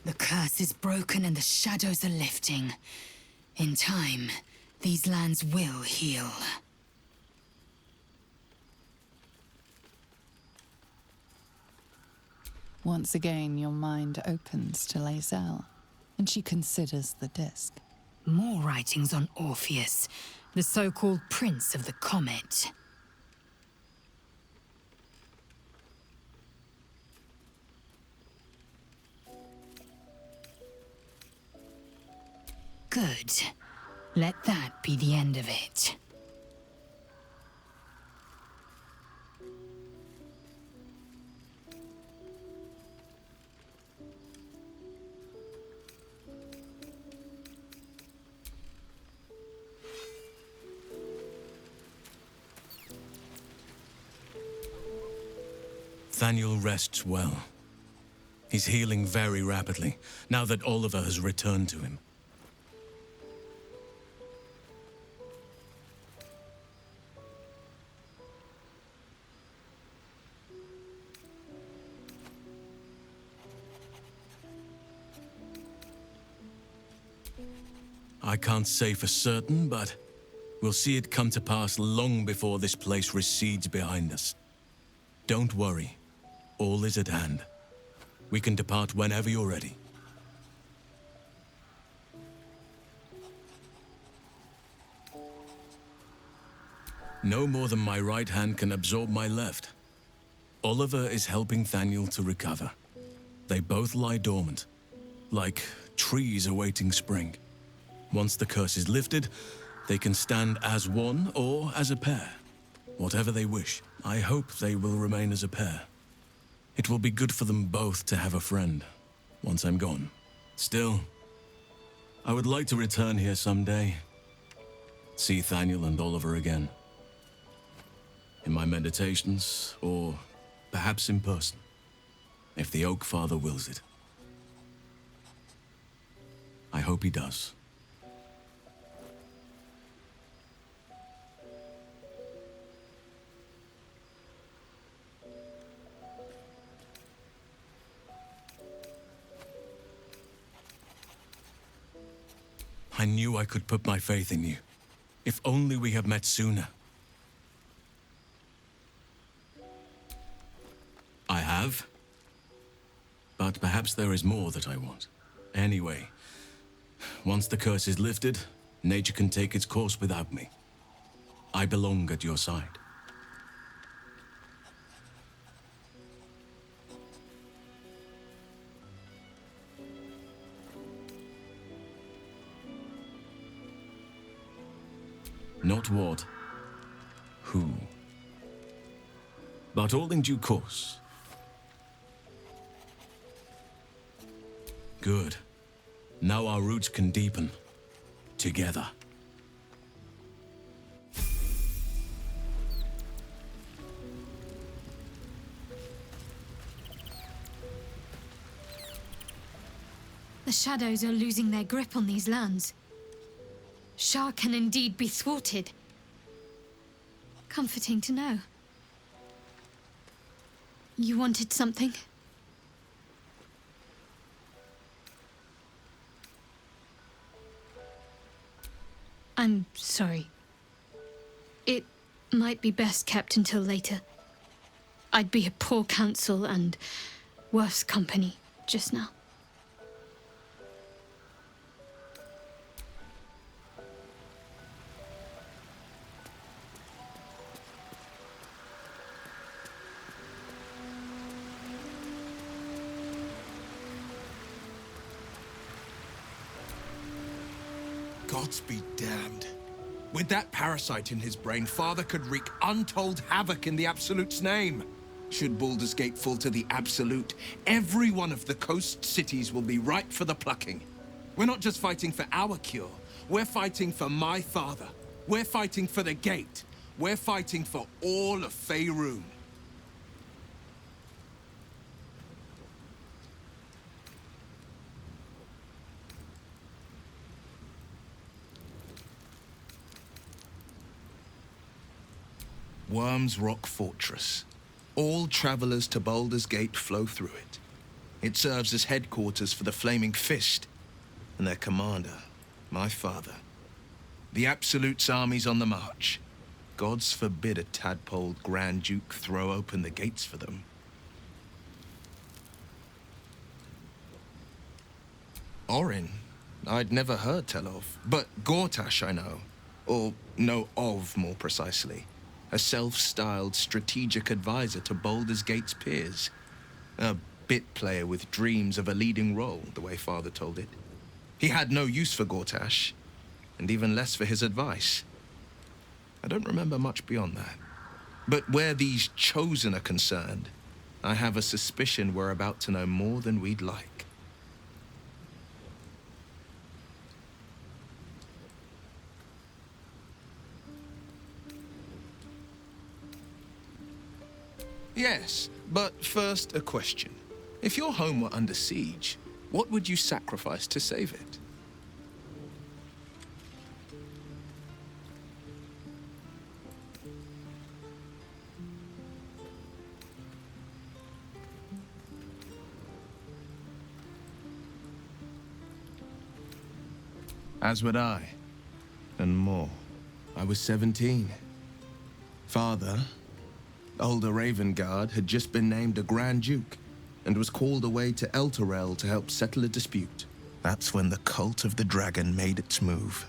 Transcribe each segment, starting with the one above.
The curse is broken and the shadows are lifting. In time, these lands will heal. Once again, your mind opens to Lae'zel, and she considers the disc. More writings on Orpheus, the so-called Prince of the Comet. Good. Let that be the end of it. Thaniel rests well. He's healing very rapidly, now that Oliver has returned to him. I can't say for certain, but we'll see it come to pass long before this place recedes behind us. Don't worry. All is at hand. We can depart whenever you're ready. No more than my right hand can absorb my left. Oliver is helping Thaniel to recover. They both lie dormant, like trees awaiting spring. Once the curse is lifted, they can stand as one or as a pair. Whatever they wish. I hope they will remain as a pair. It will be good for them both to have a friend, once I'm gone. Still, I would like to return here someday. See Thaniel and Oliver again. In my meditations, or perhaps in person, if the Oak Father wills it. I hope he does. I knew I could put my faith in you. If only we had met sooner. I have. But perhaps there is more that I want. Anyway, once the curse is lifted, nature can take its course without me. I belong at your side. Not what, who, but all in due course. Good. Now our roots can deepen. Together. The shadows are losing their grip on these lands. Shah can indeed be thwarted. Comforting to know. You wanted something? I'm sorry. It might be best kept until later. I'd be a poor counsel and worse company just now. Gods be damned. With that parasite in his brain, Father could wreak untold havoc in the Absolute's name. Should Baldur's Gate fall to the Absolute, every one of the coast cities will be ripe for the plucking. We're not just fighting for our cure, we're fighting for my father. We're fighting for the Gate. We're fighting for all of Faerun. Worm's Rock Fortress. All travelers to Baldur's Gate flow through it. It serves as headquarters for the Flaming Fist, and their commander, my father. The Absolute's army's on the march. Gods forbid a tadpoled Grand Duke throw open the gates for them. Orin, I'd never heard tell of, but Gortash I know. Or know of, more precisely. A self-styled strategic advisor to Baldur's Gate's peers. A bit player with dreams of a leading role, the way Father told it. He had no use for Gortash, and even less for his advice. I don't remember much beyond that. But where these Chosen are concerned, I have a suspicion we're about to know more than we'd like. Yes, but first a question. If your home were under siege, what would you sacrifice to save it? As would I, and more. I was 17. Father, older Ravengard, had just been named a Grand Duke and was called away to Elturel to help settle a dispute. That's when the cult of the dragon made its move.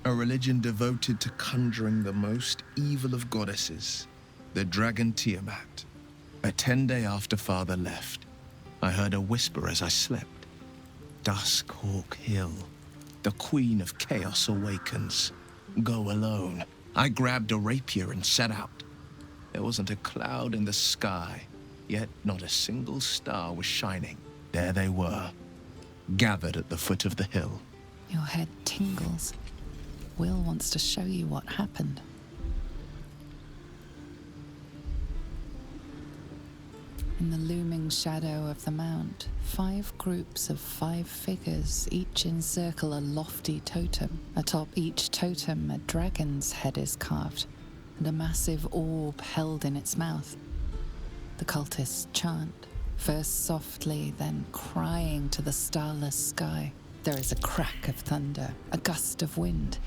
A religion devoted to conjuring the most evil of goddesses, the dragon Tiamat. A 10-day after Father left, I heard a whisper as I slept. Duskhawk Hill. The Queen of Chaos awakens. Go alone. I grabbed a rapier and set out. There wasn't a cloud in the sky, yet not a single star was shining. There they were, gathered at the foot of the hill. Your head tingles. Wyll wants to show you what happened. In the looming shadow of the mount, 5 groups of 5 figures each encircle a lofty totem. Atop each totem, a dragon's head is carved, and a massive orb held in its mouth. The cultists chant, first softly, then crying to the starless sky. There is a crack of thunder, a gust of wind,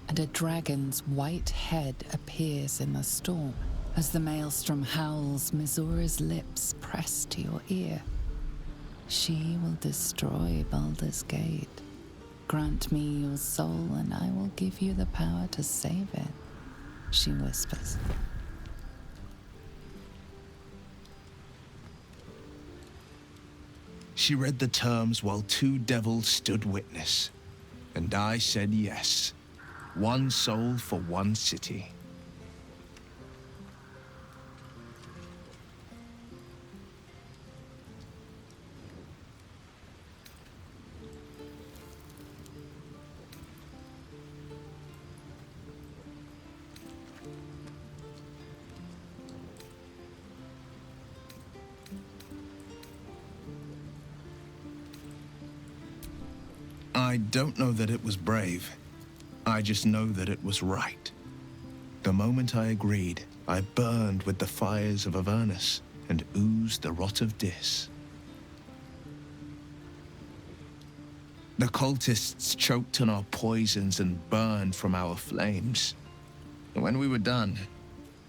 and a dragon's white head appears in the storm. As the maelstrom howls, Mizora's lips press to your ear. She will destroy Baldur's Gate. Grant me your soul, and I will give you the power to save it, she whispers. She read the terms while 2 devils stood witness, and I said yes. 1 soul for 1 city. I don't know that it was brave. I just know that it was right. The moment I agreed, I burned with the fires of Avernus and oozed the rot of Dis. The cultists choked on our poisons and burned from our flames. When we were done,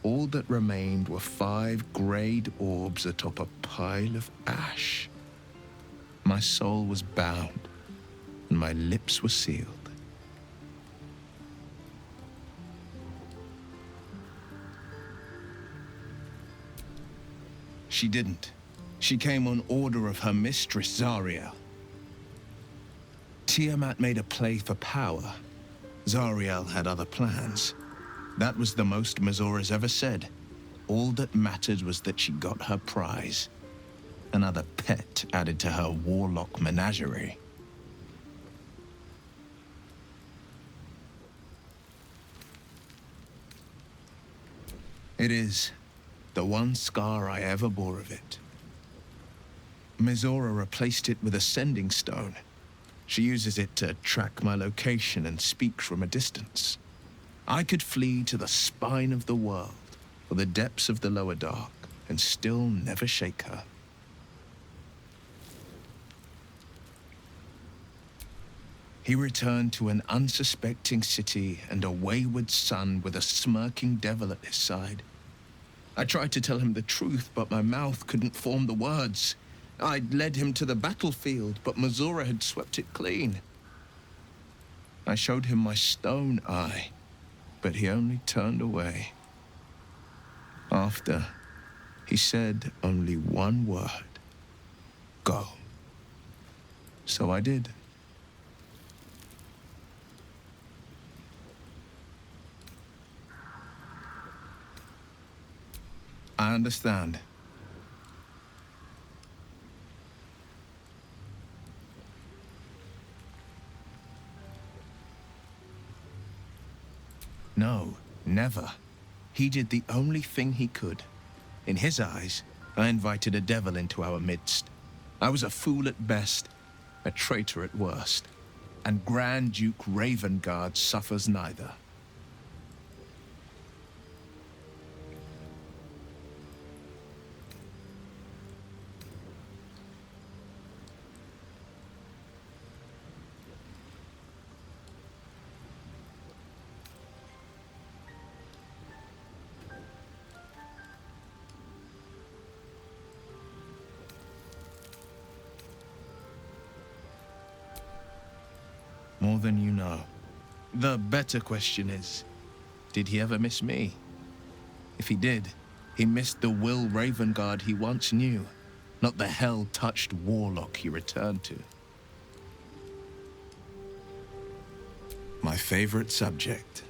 all that remained were 5 greyed orbs atop a pile of ash. My soul was bound, and my lips were sealed. She didn't. She came on order of her mistress, Zariel. Tiamat made a play for power. Zariel had other plans. That was the most Mizora's ever said. All that mattered was that she got her prize. Another pet added to her warlock menagerie. It is the one scar I ever bore of it. Mizora replaced it with a sending stone. She uses it to track my location and speak from a distance. I could flee to the spine of the world, for the depths of the lower dark and still never shake her. He returned to an unsuspecting city and a wayward son with a smirking devil at his side. I tried to tell him the truth, but my mouth couldn't form the words. I'd led him to the battlefield, but Mazora had swept it clean. I showed him my stone eye, but he only turned away. After, he said only one word: go. So I did. I understand. No, never. He did the only thing he could. In his eyes, I invited a devil into our midst. I was a fool at best, a traitor at worst, and Grand Duke Ravengard suffers neither. More than you know. The better question is, did he ever miss me? If he did, he missed the Wyll Ravengard he once knew, not the hell-touched warlock he returned to. My favorite subject.